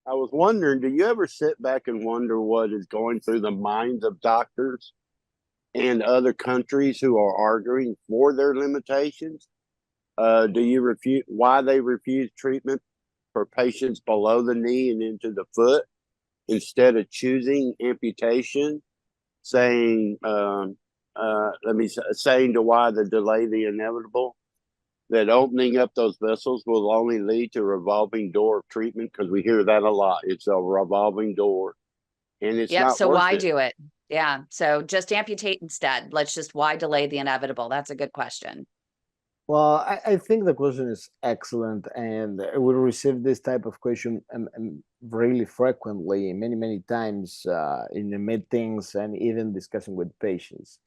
I was wondering, do you ever sit back and wonder what is going through the minds of doctors and other countries who are arguing for their limitations? Do you refute why they refuse treatment for patients below the knee and into the foot instead of choosing amputation? Saying, saying to why the delay the inevitable, that opening up those vessels will only lead to a revolving door of treatment, because we hear that a lot. It's a revolving door and it's Yep. not So worth why it. do it? Yeah. So just amputate instead. Let's just why delay the inevitable? That's a good question. Well, I think the question is excellent, and we receive this type of question really frequently, many times in the meetings and even discussing with patients.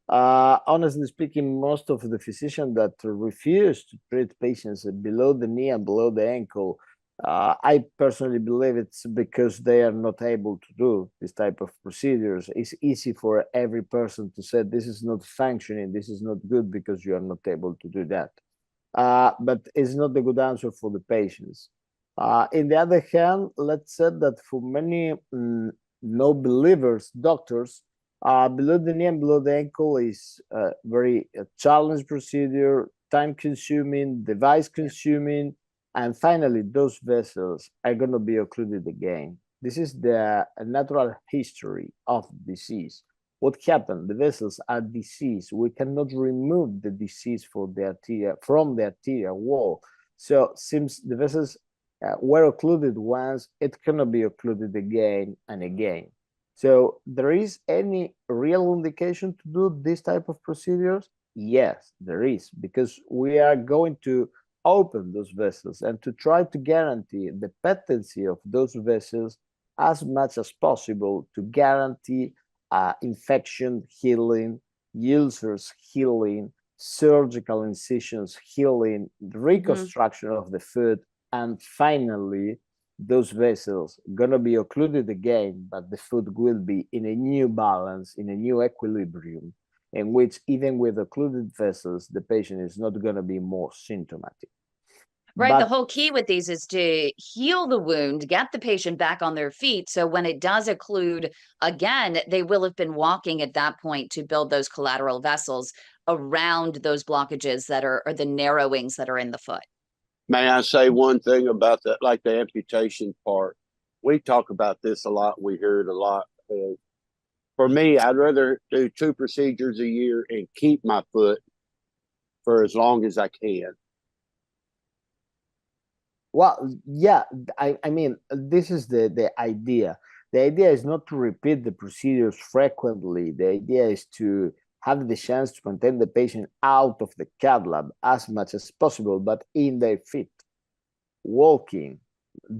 Honestly speaking, most of the physicians that refuse to treat patients below the knee and below the ankle, I personally believe it's because they are not able to do this type of procedures. It's easy for every person to say this is not functioning, this is not good because you are not able to do that. But it's not the good answer for the patients. In the other hand, let's say that for many no believers, doctors, below the knee and below the ankle is a very challenge procedure, time consuming, device consuming, and finally, those vessels are going to be occluded again. This is the natural history of disease. What happened? The vessels are diseased. We cannot remove the disease from the arterial wall. So since the vessels were occluded once, it cannot be occluded again and again. So there is any real indication to do this type of procedures? Yes, there is, because we are going to open those vessels and to try to guarantee the patency of those vessels as much as possible to guarantee infection healing, ulcers healing, surgical incisions healing, reconstruction of the foot, and finally, those vessels gonna be occluded again, but the foot will be in a new balance, in a new equilibrium, in which even with occluded vessels, the patient is not gonna be more symptomatic. Right. The But whole key with these is to heal the wound, get the patient back on their feet. So when it does occlude again, they will have been walking at that point to build those collateral vessels around those blockages that are, or the narrowings that are in the foot. May I say one thing about that, like the amputation part? We talk about this a lot. We hear it a lot. For me, I'd rather do 2 procedures a year and keep my foot for as long as I can. well, yeah, I mean, this is the idea. The idea is not to repeat the procedures frequently. The idea is to have the chance to maintain the patient out of the cath lab as much as possible, but in their feet, walking,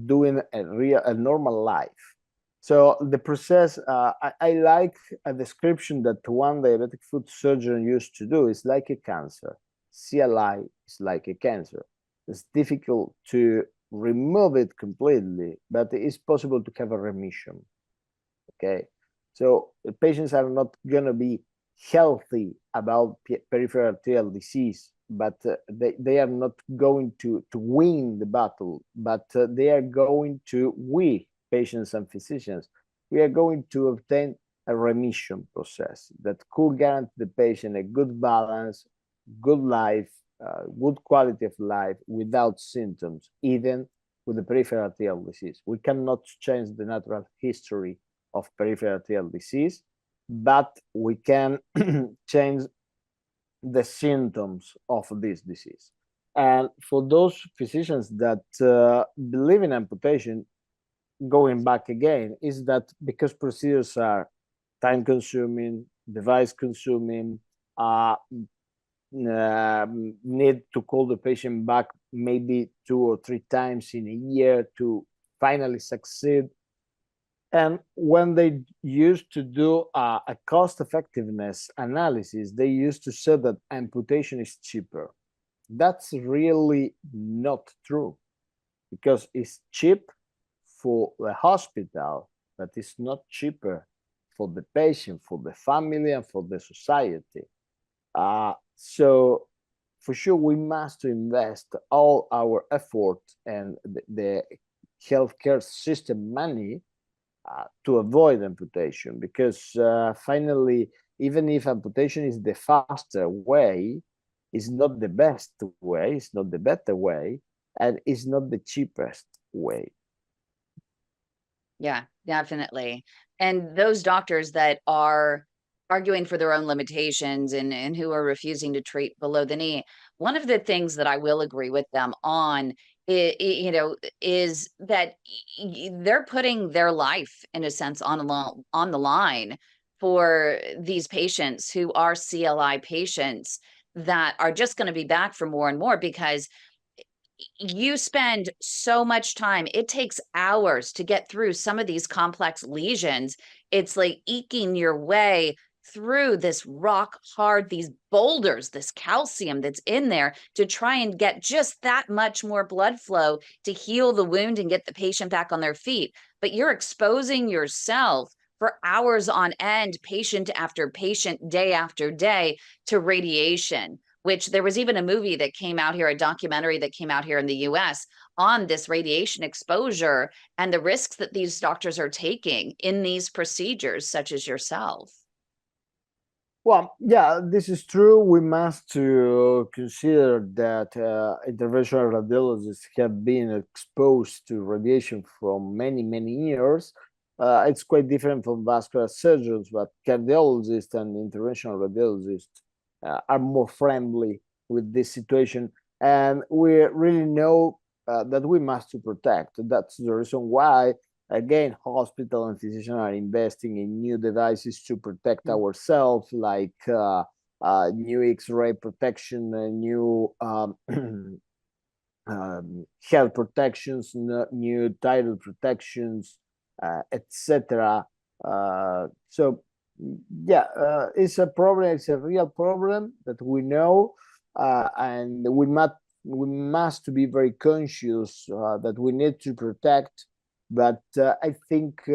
doing a normal life. So the process, I like a description that one diabetic foot surgeon used to do. It's like a cancer. CLI is like a cancer. It's difficult to remove it completely, but it is possible to have a remission. Okay, so the patients are not gonna be healthy about peripheral arterial disease, but they are not going to win the battle, but they are going to, we patients and physicians, we are going to obtain a remission process that could guarantee the patient a good balance, good life, good quality of life without symptoms, even with the peripheral arterial disease. We cannot change the natural history of peripheral arterial disease, but we can change the symptoms of this disease. And for those physicians that believe in amputation, going back again, is that because procedures are time consuming, device consuming, need to call the patient back maybe 2 or 3 times in a year to finally succeed. And when they used to do a cost effectiveness analysis, they used to say that amputation is cheaper. That's really not true, because it's cheap for the hospital, but it's not cheaper for the patient, for the family, and for the society. So for sure, we must invest all our effort and the healthcare system money to avoid amputation, because finally, even if amputation is the faster way, it's not the best way, it's not the better way, and it's not the cheapest way. Yeah, definitely. And those doctors that are arguing for their own limitations and who are refusing to treat below the knee, one of the things that I will agree with them on, is that they're putting their life in a sense on the line for these patients who are CLI patients that are just going to be back for more and more, because you spend so much time. It takes hours to get through some of these complex lesions. It's like eking your way through this rock hard, these boulders, this calcium that's in there to try and get just that much more blood flow to heal the wound and get the patient back on their feet. But you're exposing yourself for hours on end, patient after patient, day after day, to radiation, which there was even a movie that came out here, a documentary that came out here in the US on this radiation exposure and the risks that these doctors are taking in these procedures, such as yourself. Well, yeah, this is true. We must consider that interventional radiologists have been exposed to radiation from many, many years. It's quite different from vascular surgeons, but cardiologists and interventional radiologists are more friendly with this situation. And we really know that we must to protect. That's the reason why, again, hospital and physicians are investing in new devices to protect ourselves, like new X-ray protection, new health protections, new title protections, etc. So, yeah, it's a problem. It's a real problem that we know, and we must be very conscious that we need to protect. But I think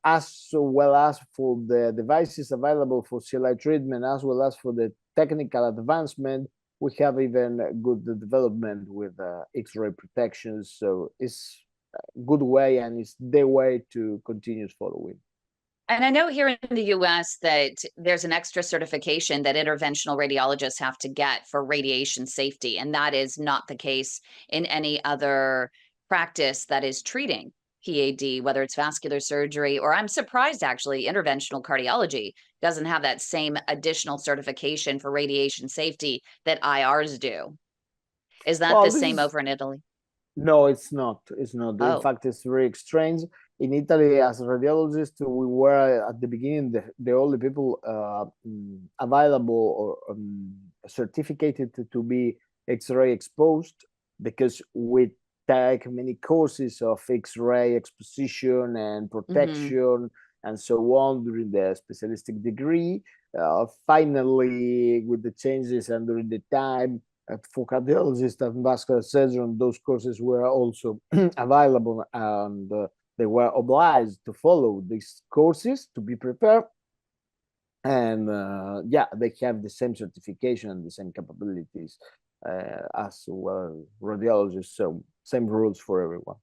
as well as for the devices available for CLI treatment, as well as for the technical advancement, we have even good development with X-ray protections. So it's a good way, and it's the way to continue following. And I know here in the US that there's an extra certification that interventional radiologists have to get for radiation safety. And that is not the case in any other practice that is treating PAD, whether it's vascular surgery, or I'm surprised actually interventional cardiology doesn't have that same additional certification for radiation safety that IRs do. Is that Well, the same over in Italy? no, it's not. It's not. In Oh, fact, it's very strange. In Italy, as a radiologist, we were at the beginning the only people available or certificated to be X-ray exposed, because we take many courses of X-ray exposition and protection and so on during the specialistic degree. Finally, with the changes and during the time, for cardiologists and vascular surgeons, those courses were also available, and they were obliged to follow these courses to be prepared. And yeah, they have the same certification and the same capabilities as well radiologists. So same rules for everyone.